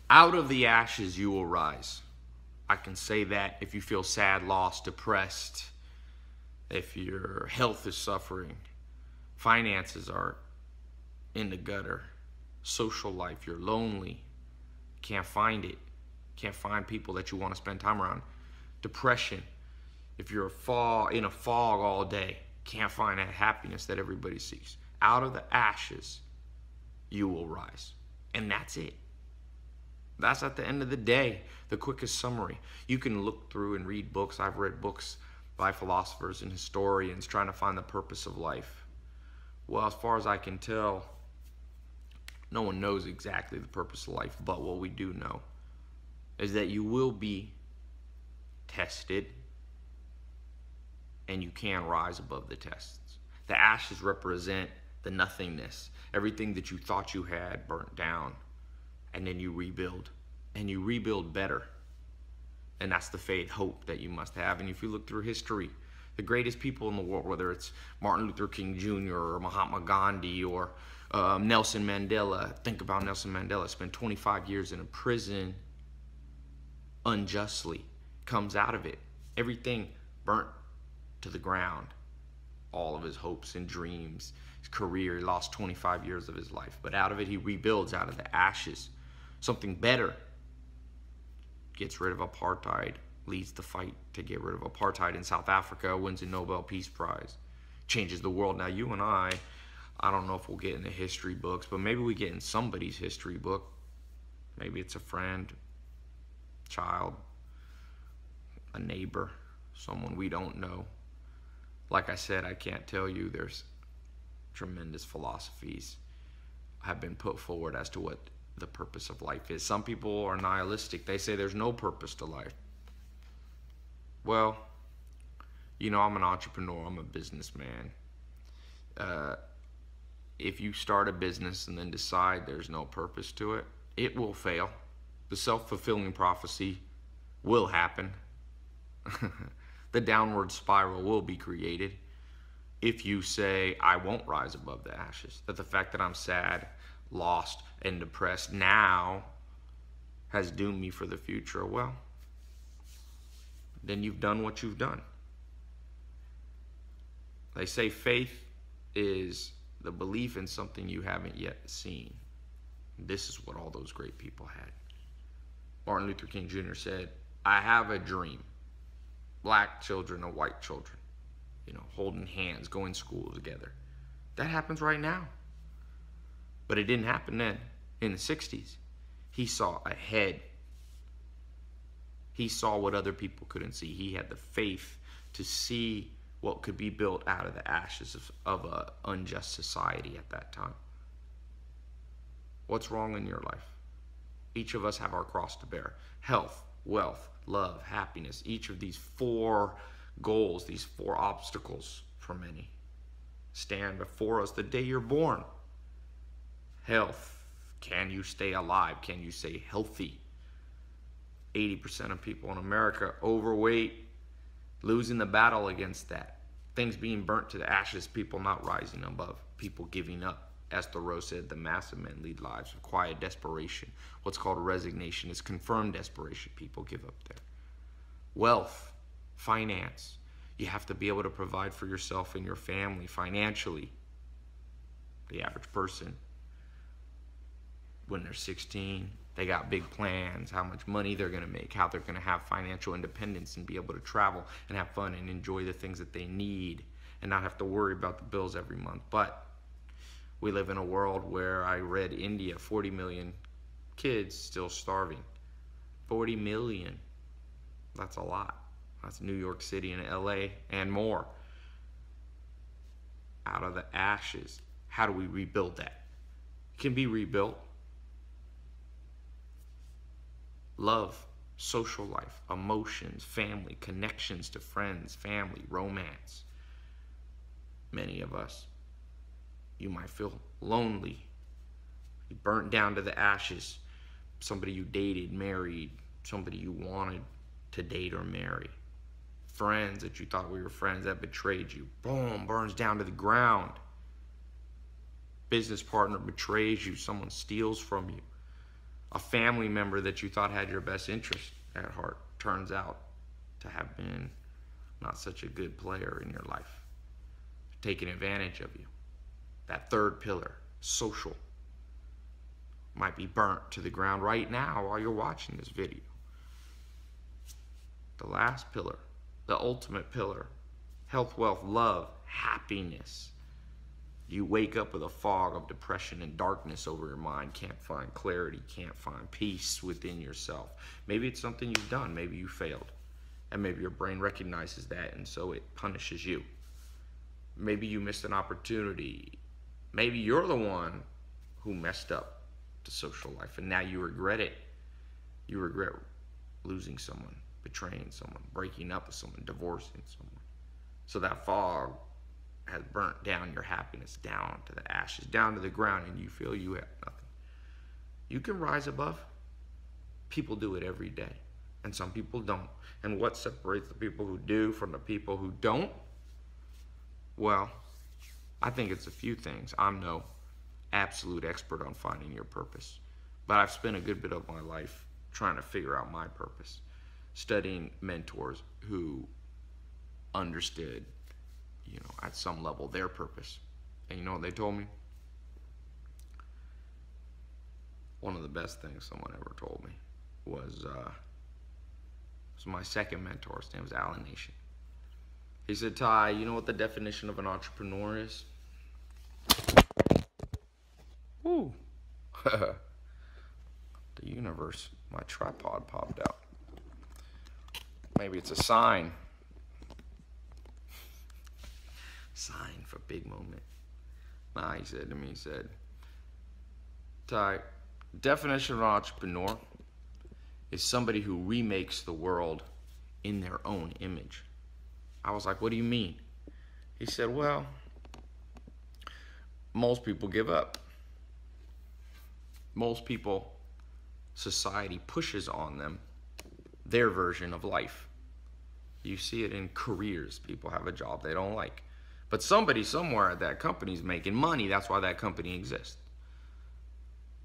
Out of the ashes you will rise. I can say that if you feel sad, lost, depressed, if your health is suffering, finances are in the gutter, social life, you're lonely, can't find it, can't find people that you want to spend time around. Depression, if you're in a fog all day, can't find that happiness that everybody seeks. Out of the ashes, you will rise. And that's it. That's at the end of the day, the quickest summary. You can look through and read books. I've read books by philosophers and historians trying to find the purpose of life. Well, as far as I can tell, no one knows exactly the purpose of life, but what we do know is that you will be tested and you can rise above the tests. The ashes represent the nothingness, everything that you thought you had burnt down, and then you rebuild, and you rebuild better. And that's the faith, hope that you must have. And if you look through history, the greatest people in the world, whether it's Martin Luther King Jr. or Mahatma Gandhi or Nelson Mandela. Think about Nelson Mandela, spent 25 years in a prison unjustly, comes out of it, everything burnt to the ground, all of his hopes and dreams, his career. He lost 25 years of his life, but out of it he rebuilds, out of the ashes something better, gets rid of apartheid, leads the fight to get rid of apartheid in South Africa, wins a Nobel Peace Prize, changes the world. Now you and I don't know if we'll get in the history books, but maybe we get in somebody's history book. Maybe it's a friend, child, a neighbor, someone we don't know. Like I said, I can't tell you. There's tremendous philosophies have been put forward as to what the purpose of life is. Some people are nihilistic. They say there's no purpose to life. Well, you know, I'm an entrepreneur. I'm a businessman. If you start a business and then decide there's no purpose to it, it will fail. The self-fulfilling prophecy will happen. The downward spiral will be created if you say, I won't rise above the ashes. That the fact that I'm sad, lost, and depressed now has doomed me for the future. Well, then you've done what you've done. They say faith is the belief in something you haven't yet seen. This is what all those great people had. Martin Luther King Jr. said, I have a dream. Black children and white children, holding hands, going to school together. That happens right now. But it didn't happen then, in the 60s. He saw ahead. He saw what other people couldn't see. He had the faith to see what could be built out of the ashes of an unjust society at that time. What's wrong in your life? Each of us have our cross to bear. Health, wealth, love, happiness. Each of these 4 goals, these 4 obstacles for many, stand before us the day you're born. Health. Can you stay alive? Can you stay healthy? 80% of people in America overweight, losing the battle against that. Things being burnt to the ashes, people not rising above, people giving up. As Thoreau said, the mass of men lead lives of quiet desperation. What's called resignation is confirmed desperation. People give up there. Wealth, finance. You have to be able to provide for yourself and your family financially. The average person, when they're 16, they got big plans, how much money they're going to make, how they're going to have financial independence and be able to travel and have fun and enjoy the things that they need and not have to worry about the bills every month. But we live in a world where I read India, 40 million kids still starving. 40 million. That's a lot. That's New York City and LA and more. Out of the ashes, how do we rebuild that? It can be rebuilt. Love, social life, emotions, family, connections to friends, family, romance. Many of us, you might feel lonely. You burnt down to the ashes. Somebody you dated, married, somebody you wanted to date or marry. Friends that you thought were your friends that betrayed you. Boom, burns down to the ground. Business partner betrays you. Someone steals from you. A family member that you thought had your best interest at heart turns out to have been not such a good player in your life, taking advantage of you. That third pillar, social, might be burnt to the ground right now while you're watching this video. The last pillar, the ultimate pillar, health, wealth, love, happiness. You wake up with a fog of depression and darkness over your mind, can't find clarity, can't find peace within yourself. Maybe it's something you've done, maybe you failed, and maybe your brain recognizes that and so it punishes you. Maybe you missed an opportunity. Maybe you're the one who messed up the social life and now you regret it. You regret losing someone, betraying someone, breaking up with someone, divorcing someone. So that fog has burnt down your happiness down to the ashes, down to the ground, and you feel you have nothing. You can rise above. People do it every day, and some people don't. And what separates the people who do from the people who don't? Well, I think it's a few things. I'm no absolute expert on finding your purpose, but I've spent a good bit of my life trying to figure out my purpose, studying mentors who understood, at some level their purpose. And you know what they told me? One of the best things someone ever told me was my second mentor. His name was Alan Nation. He said, Ty, you know what the definition of an entrepreneur is? Woo. The universe, my tripod popped out. Maybe it's a sign. Sign for big moment. Nah, he said to me, Ty, definition of an entrepreneur is somebody who remakes the world in their own image. I was like, what do you mean? He said, well, most people give up. Most people, society pushes on them their version of life. You see it in careers. People have a job they don't like. But somebody somewhere at that company is making money. That's why that company exists.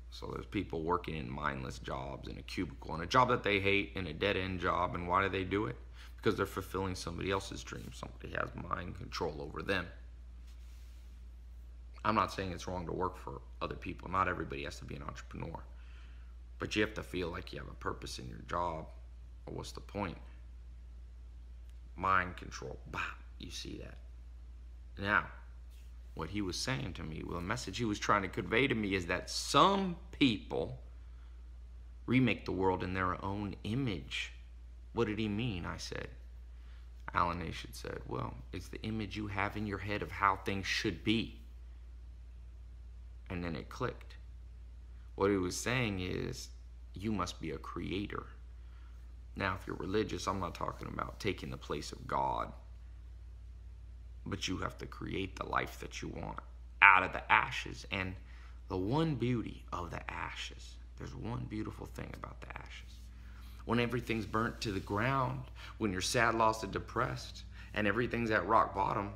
So there's people working in mindless jobs, in a cubicle, in a job that they hate, in a dead-end job. And why do they do it? Because they're fulfilling somebody else's dream. Somebody has mind control over them. I'm not saying it's wrong to work for other people. Not everybody has to be an entrepreneur. But you have to feel like you have a purpose in your job. Or what's the point? Mind control. Bah, you see that. Now, what he was saying to me, well, the message he was trying to convey to me is that some people remake the world in their own image. What did he mean? I said. Alan Nation said, well, it's the image you have in your head of how things should be. And then it clicked. What he was saying is, you must be a creator. Now, if you're religious, I'm not talking about taking the place of God. But you have to create the life that you want out of the ashes. And the one beauty of the ashes, there's one beautiful thing about the ashes. When everything's burnt to the ground, when you're sad, lost, and depressed, and everything's at rock bottom,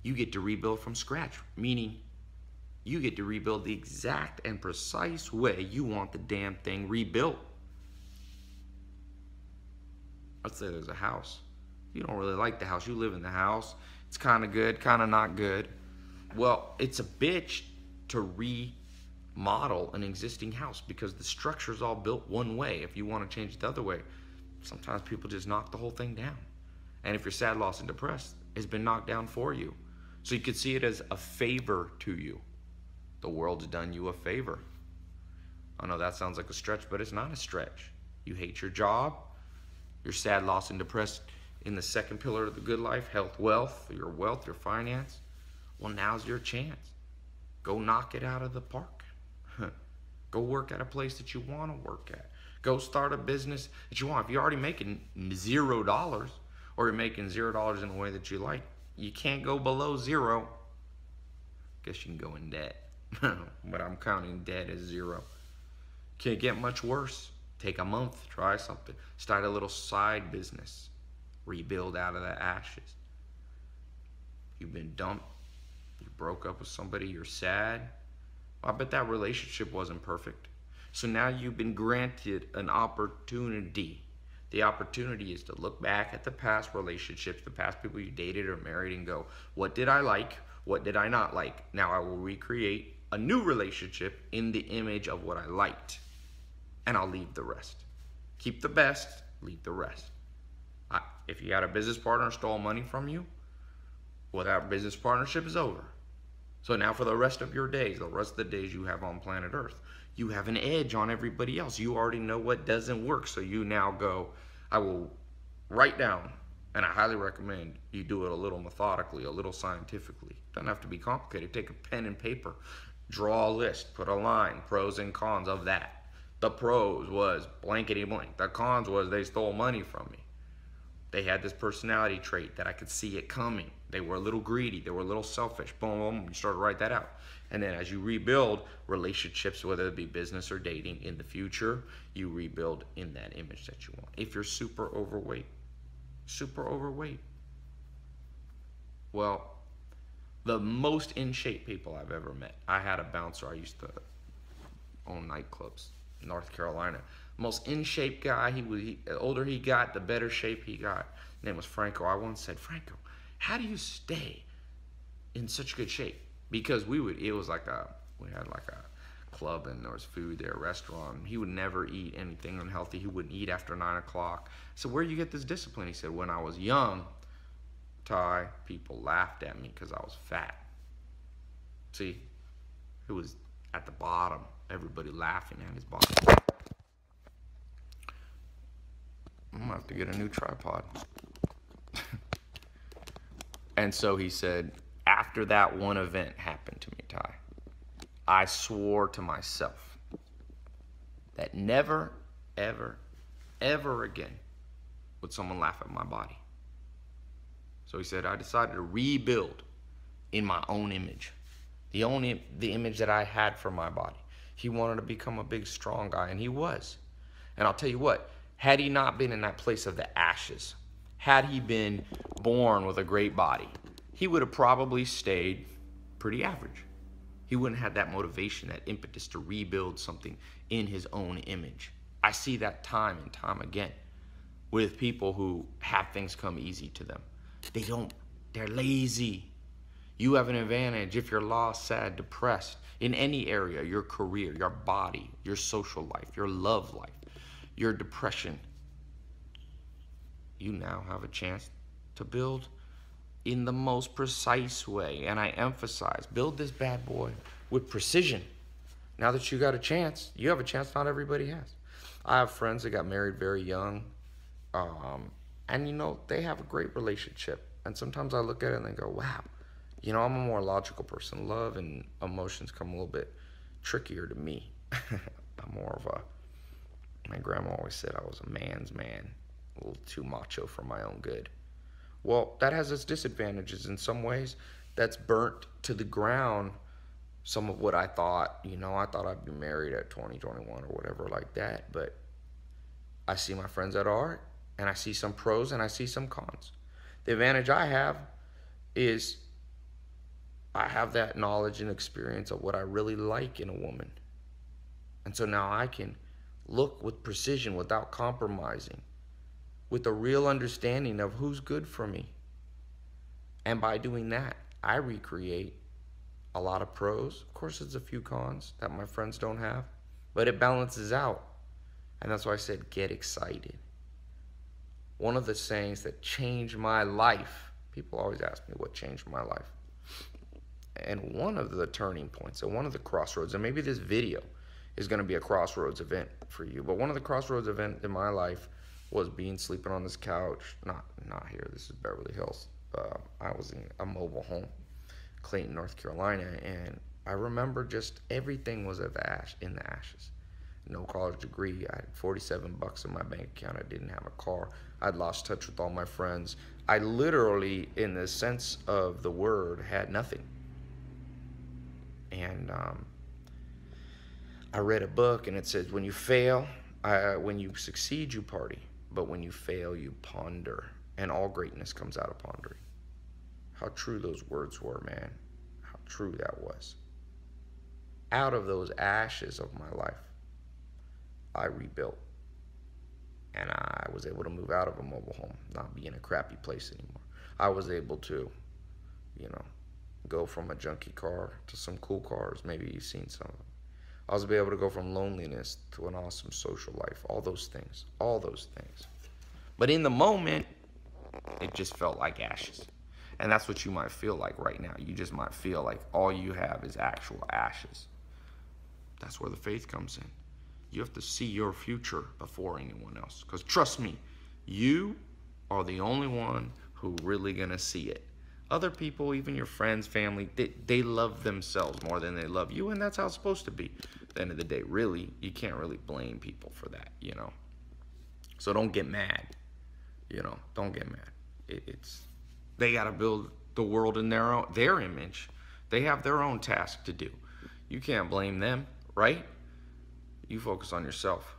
you get to rebuild from scratch. Meaning, you get to rebuild the exact and precise way you want the damn thing rebuilt. Let's say there's a house. You don't really like the house. You live in the house. It's kind of good, kind of not good. Well, it's a bitch to remodel an existing house because the structure's all built one way. If you want to change it the other way, sometimes people just knock the whole thing down. And if you're sad, lost, and depressed, it's been knocked down for you. So you could see it as a favor to you. The world's done you a favor. I know that sounds like a stretch, but it's not a stretch. You hate your job. You're sad, lost, and depressed in the second pillar of the good life, health, wealth, your finance. Well, now's your chance. Go knock it out of the park. Go work at a place that you want to work at. Go start a business that you want. If you're already making $0 or you're making $0 in a way that you like, you can't go below zero. Guess you can go in debt. But I'm counting debt as zero. Can't get much worse. Take a month, try something. Start a little side business. Rebuild out of the ashes. You've been dumped. You broke up with somebody. You're sad. I bet that relationship wasn't perfect. So now you've been granted an opportunity. The opportunity is to look back at the past relationships, the past people you dated or married, and go, what did I like? What did I not like? Now I will recreate a new relationship in the image of what I liked. And I'll leave the rest. Keep the best, leave the rest. If you had a business partner stole money from you, well, that business partnership is over. So now for the rest of your days, the rest of the days you have on planet Earth, you have an edge on everybody else. You already know what doesn't work. So you now go, I will write down, and I highly recommend you do it a little methodically, a little scientifically. It doesn't have to be complicated. Take a pen and paper, draw a list, put a line, pros and cons of that. The pros was blankety blank. The cons was they stole money from me. They had this personality trait that I could see it coming. They were a little greedy. They were a little selfish. Boom, boom. You start to write that out. And then as you rebuild relationships, whether it be business or dating in the future, you rebuild in that image that you want. If you're super overweight, well, the most in shape people I've ever met. I had a bouncer. I used to own nightclubs in North Carolina. Most in shape guy. The older he got, the better shape he got. His name was Franco. I once said, Franco, how do you stay in such good shape? Because we had like a club and there was food there, a restaurant. He would never eat anything unhealthy. He wouldn't eat after 9 o'clock. So where do you get this discipline? He said, when I was young, Ty, people laughed at me because I was fat. See, it was at the bottom. Everybody laughing at his body. I'm gonna have to get a new tripod. And so he said, after that one event happened to me, Ty, I swore to myself that never, ever, ever again would someone laugh at my body. So he said, I decided to rebuild in my own image, the image that I had for my body. He wanted to become a big, strong guy, and he was. And I'll tell you what, had he not been in that place of the ashes, had he been born with a great body, he would have probably stayed pretty average. He wouldn't have that motivation, that impetus to rebuild something in his own image. I see that time and time again with people who have things come easy to them. They're lazy. You have an advantage if you're lost, sad, depressed, in any area, your career, your body, your social life, your love life, your depression. You now have a chance to build in the most precise way. And I emphasize, build this bad boy with precision. Now that you got a chance, you have a chance not everybody has. I have friends that got married very young, and you know, they have a great relationship. And sometimes I look at it and I go, wow, you know, I'm a more logical person. Love and emotions come a little bit trickier to me. I'm more of my grandma always said I was a man's man, a little too macho for my own good. Well, that has its disadvantages in some ways. That's burnt to the ground some of what I thought. You know, I thought I'd be married at 20, 21 or whatever like that. But I see my friends that are, and I see some pros and I see some cons. The advantage I have is I have that knowledge and experience of what I really like in a woman. And so now I can look with precision without compromising, with a real understanding of who's good for me. And by doing that, I recreate a lot of pros. Of course, there's a few cons that my friends don't have, but it balances out. And that's why I said, get excited. One of the sayings that changed my life, people always ask me what changed my life. And one of the turning points, and one of the crossroads, and maybe this video is going to be a crossroads event for you, but one of the crossroads events in my life was sleeping on this couch, not here, this is Beverly Hills. I was in a mobile home, Clayton, North Carolina, and I remember just everything was in the ashes. No college degree, I had $47 in my bank account, I didn't have a car, I'd lost touch with all my friends. I literally, in the sense of the word, had nothing. And I read a book and it says, when you fail, when you succeed, you party. But when you fail, you ponder. And all greatness comes out of pondering. How true those words were, man. How true that was. Out of those ashes of my life, I rebuilt. And I was able to move out of a mobile home, not be in a crappy place anymore. I was able to, go from a junky car to some cool cars. Maybe you've seen some of them. I was able to go from loneliness to an awesome social life. All those things. But in the moment, it just felt like ashes. And that's what you might feel like right now. You just might feel like all you have is actual ashes. That's where the faith comes in. You have to see your future before anyone else. Because trust me, you are the only one who really gonna see it. Other people, even your friends, family, they love themselves more than they love you, and that's how it's supposed to be. At the end of the day, really, you can't really blame people for that, So don't get mad, Don't get mad. They gotta build the world in their image. They have their own task to do. You can't blame them, right? You focus on yourself.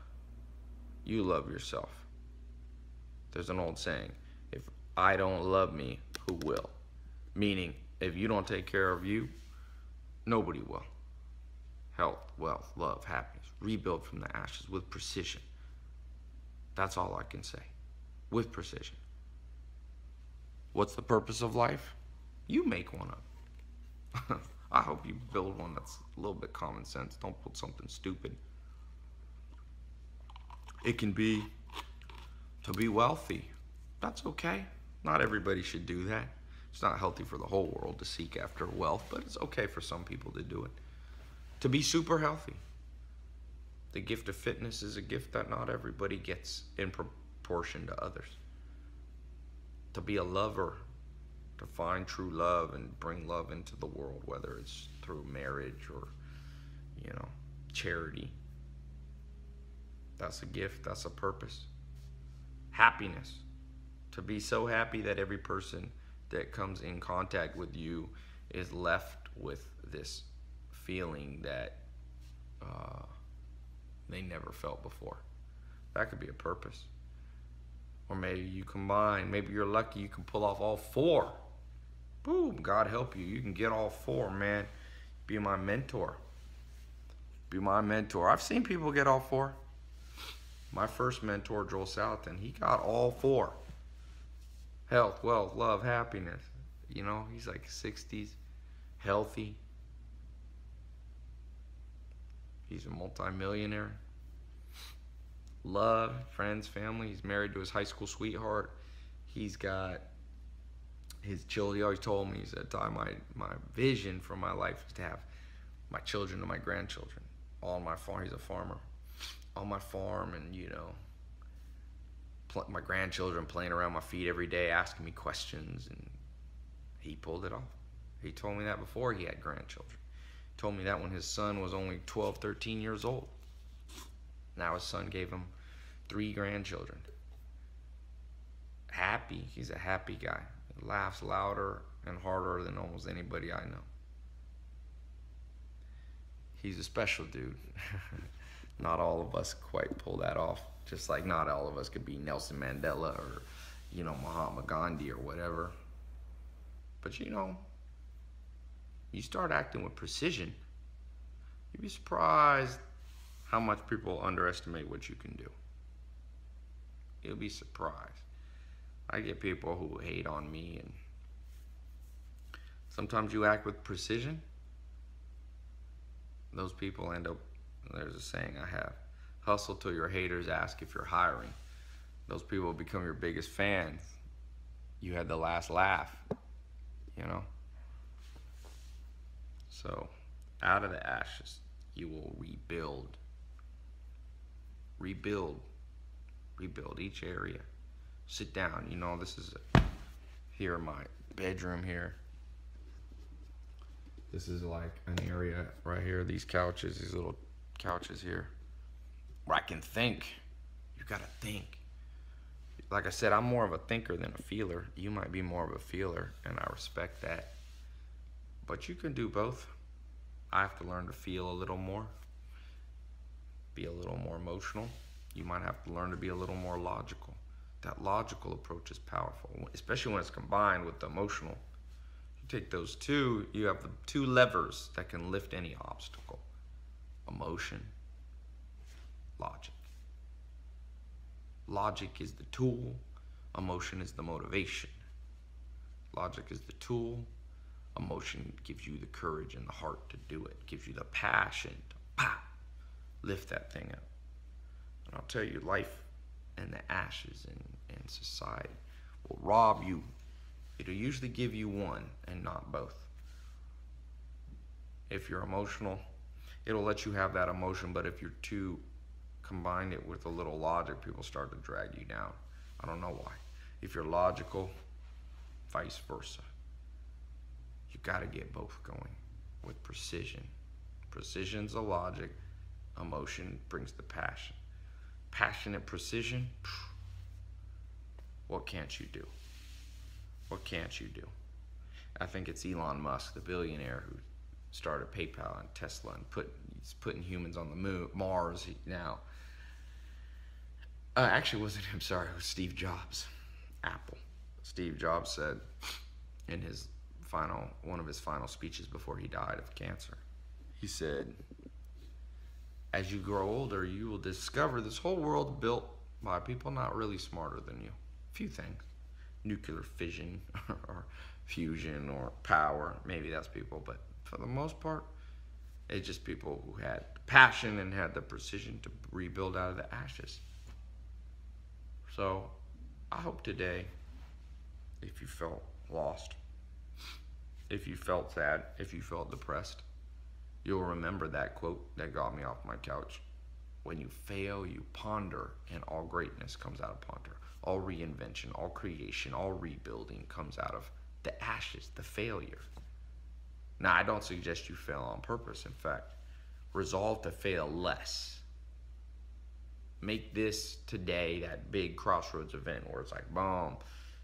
You love yourself. There's an old saying, if I don't love me, who will? Meaning, if you don't take care of you, nobody will. Health, wealth, love, happiness. Rebuild from the ashes with precision. That's all I can say. With precision. What's the purpose of life? You make one up. I hope you build one that's a little bit common sense. Don't put something stupid. It can be to be wealthy. That's okay. Not everybody should do that. It's not healthy for the whole world to seek after wealth, but it's okay for some people to do it. To be super healthy. The gift of fitness is a gift that not everybody gets in proportion to others. To be a lover, to find true love and bring love into the world, whether it's through marriage or, charity. That's a gift, that's a purpose. Happiness. To be so happy that every person that comes in contact with you is left with this feeling that they never felt before. That could be a purpose. Or maybe you combine, maybe you're lucky you can pull off all four. Boom, God help you. You can get all four, man. Be my mentor. Be my mentor. I've seen people get all four. My first mentor, Joel Salatin, he got all four. Health, wealth, love, happiness. He's like 60s, healthy. He's a multi-millionaire. Love, friends, family. He's married to his high school sweetheart. He's got his children. He always told me, he said, Ty, my vision for my life is to have my children and my grandchildren all on my farm. He's a farmer. On my farm, and my grandchildren playing around my feet every day, asking me questions, and he pulled it off. He told me that before he had grandchildren. He told me that when his son was only 12, 13 years old. Now his son gave him 3 grandchildren. Happy. He's a happy guy. He laughs louder and harder than almost anybody I know. He's a special dude. Not all of us quite pull that off. Just like not all of us could be Nelson Mandela or, Mahatma Gandhi or whatever. But you start acting with precision, you'd be surprised how much people underestimate what you can do. You'll be surprised. I get people who hate on me, and sometimes you act with precision. Those people end up, there's a saying I have, hustle till your haters ask if you're hiring. Those people become your biggest fans. You had the last laugh, So, out of the ashes, you will rebuild. Rebuild each area. Sit down. This is here in my bedroom here. This is like an area right here. These couches, these little couches here, where I can think. You gotta think. Like I said, I'm more of a thinker than a feeler. You might be more of a feeler, and I respect that. But you can do both. I have to learn to feel a little more. Be a little more emotional. You might have to learn to be a little more logical. That logical approach is powerful, especially when it's combined with the emotional. You take those two, you have the 2 levers that can lift any obstacle. Emotion, logic. Logic is the tool, emotion is the motivation. Logic is the tool, emotion gives you the courage and the heart to do it, gives you the passion to lift that thing up. And I'll tell you, life and the ashes in society will rob you. It'll usually give you one and not both. If you're emotional, it'll let you have that emotion, but if you're too combined it with a little logic, people start to drag you down. I don't know why. If you're logical, vice versa. You got to get both going with precision. Precision's the logic, emotion brings the passion. Passion and precision, what can't you do? What can't you do? I think it's Elon Musk, the billionaire who started PayPal and Tesla and he's putting humans on the moon, Mars now. Actually, it wasn't him, sorry, it was Steve Jobs, Apple. Steve Jobs said in one of his final speeches before he died of cancer, he said, as you grow older, you will discover this whole world built by people not really smarter than you. A few things. Nuclear fission or fusion or power. Maybe that's people, but for the most part, it's just people who had passion and had the precision to rebuild out of the ashes. So I hope today, if you felt lost, if you felt sad, if you felt depressed, you'll remember that quote that got me off my couch. When you fail, you ponder, and all greatness comes out of ponder. All reinvention, all creation, all rebuilding comes out of the ashes, the failure. Now, I don't suggest you fail on purpose. In fact, resolve to fail less. Make this today that big crossroads event where it's like, boom,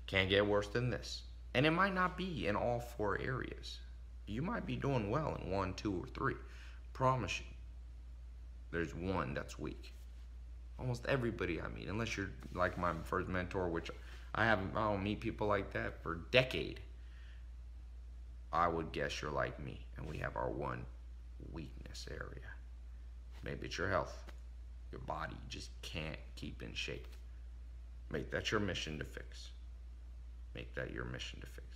can't get worse than this. And it might not be in all 4 areas. You might be doing well in 1, 2, or 3. Promise you, there's one that's weak. Almost everybody I meet, unless you're like my first mentor, which I don't meet people like that for a decade. I would guess you're like me, and we have our one weakness area. Maybe it's your health. Your body just can't keep in shape. Make that your mission to fix. Make that your mission to fix.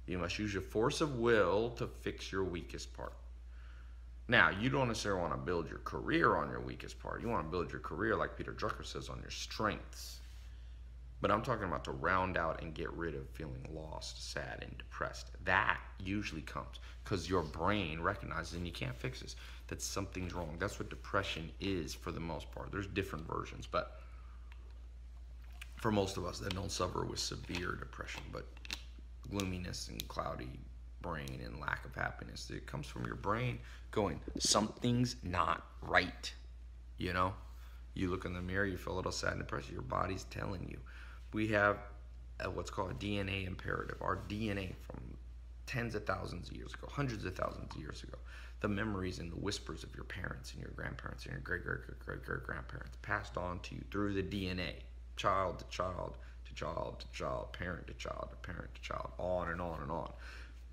You must use your force of will to fix your weakest part. Now, you don't necessarily want to build your career on your weakest part. You want to build your career, like Peter Drucker says, on your strengths. But I'm talking about to round out and get rid of feeling lost, sad, and depressed. That usually comes because your brain recognizes, and you can't fix this, that something's wrong. That's what depression is for the most part. There's different versions, but for most of us that don't suffer with severe depression, but gloominess and cloudy brain and lack of happiness, it comes from your brain going, something's not right. You know, you look in the mirror, you feel a little sad and depressed, your body's telling you. We have what's called a DNA imperative. Our DNA from tens of thousands of years ago, hundreds of thousands of years ago, the memories and the whispers of your parents and your grandparents and your great-great-great-great-grandparents passed on to you through the DNA, child to child to child to child, parent to child to parent to child, on and on and on.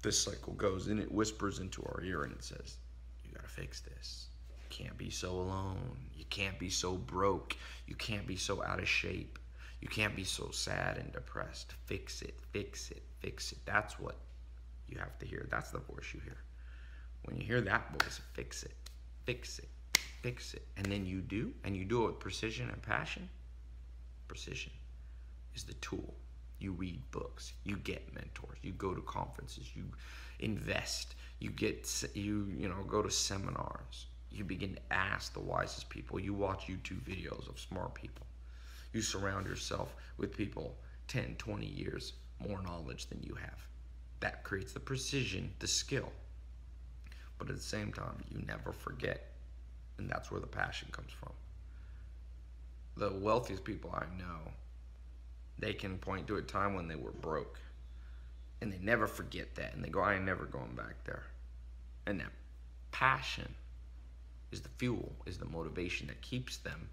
This cycle goes, and it whispers into our ear, and it says, you gotta fix this. You can't be so alone. You can't be so broke. You can't be so out of shape. You can't be so sad and depressed. Fix it, fix it, fix it. That's what you have to hear. That's the voice you hear. When you hear that voice, fix it, fix it, fix it. And then you do, and you do it with precision and passion. Precision is the tool. You read books, you get mentors, you go to conferences, you invest, you go to seminars, you begin to ask the wisest people, you watch YouTube videos of smart people. You surround yourself with people 10, 20 years more knowledge than you have. That creates the precision, the skill. But at the same time, you never forget. And that's where the passion comes from. The wealthiest people I know, they can point to a time when they were broke. And they never forget that. And they go, I ain't never going back there. And that passion is the fuel, is the motivation that keeps them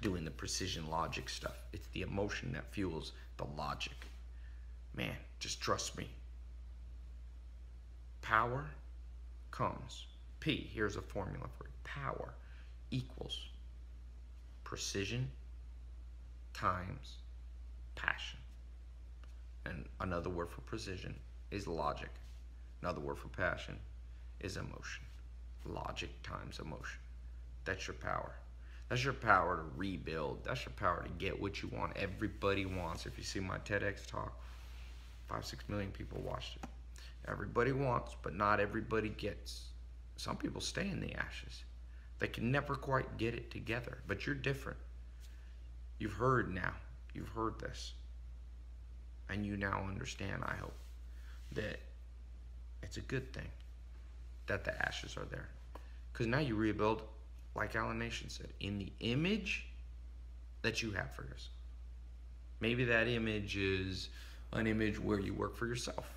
doing the precision logic stuff. It's the emotion that fuels the logic. Man, just trust me. Power comes. P, here's a formula for it. Power equals precision times passion. And another word for precision is logic. Another word for passion is emotion. Logic times emotion. That's your power. That's your power to rebuild. That's your power to get what you want. Everybody wants. If you see my TEDx talk, 5-6 million people watched it. Everybody wants, but not everybody gets. Some people stay in the ashes. They can never quite get it together, but you're different. You've heard now. You've heard this. And you now understand, I hope, that it's a good thing that the ashes are there. Because now you rebuild, like Alan Nation said, in the image that you have for yourself. Maybe that image is an image where you work for yourself.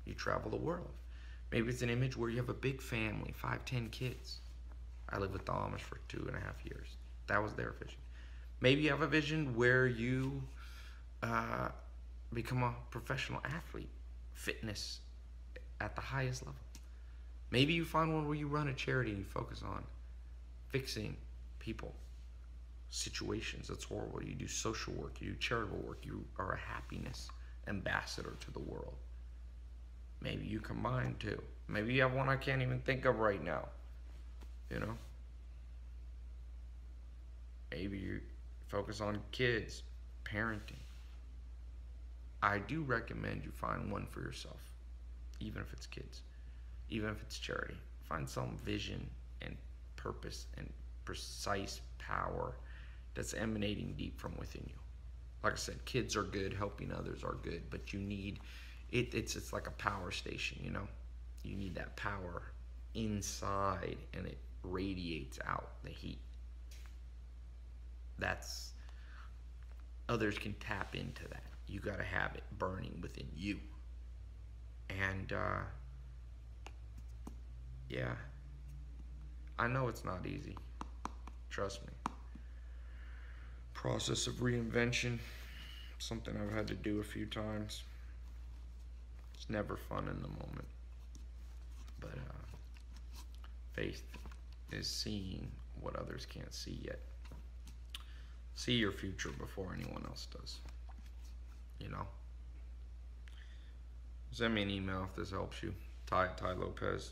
You travel the world. Maybe it's an image where you have a big family, 5-10 kids. I lived with the Amish for 2.5 years. That was their vision. Maybe you have a vision where you become a professional athlete, fitness at the highest level. Maybe you find one where you run a charity and you focus on fixing people, situations that's horrible. You do social work, you do charitable work, you are a happiness ambassador to the world. Maybe you combine two. Maybe you have one I can't even think of right now. You know? Maybe you focus on kids, parenting. I do recommend you find one for yourself, even if it's kids, even if it's charity. Find some vision and purpose and precise power that's emanating deep from within you. Like I said, kids are good, helping others are good, but you need it's like a power station, you know? You need that power inside and it radiates out the heat. That's, others can tap into that. You got to have it burning within you. And yeah, I know it's not easy. Trust me. Process of reinvention, something I've had to do a few times. It's never fun in the moment. But faith is seeing what others can't see yet. See your future before anyone else does. You know? Send me an email if this helps you. Ty Lopez.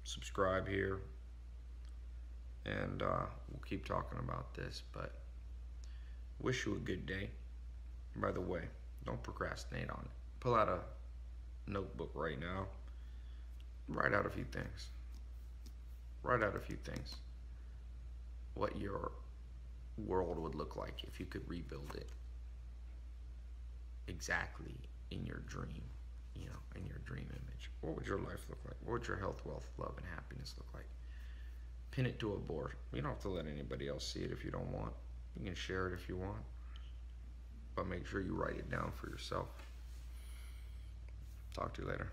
Subscribe here. And we'll keep talking about this. But wish you a good day. By the way, don't procrastinate on it. Pull out a notebook right now. Write out a few things. Write out a few things. What your world would look like if you could rebuild it exactly in your dream, you know, in your dream image. What would your life look like? What would your health, wealth, love, and happiness look like? Pin it to a board. You don't have to let anybody else see it if you don't want. You can share it if you want, but make sure you write it down for yourself. Talk to you later.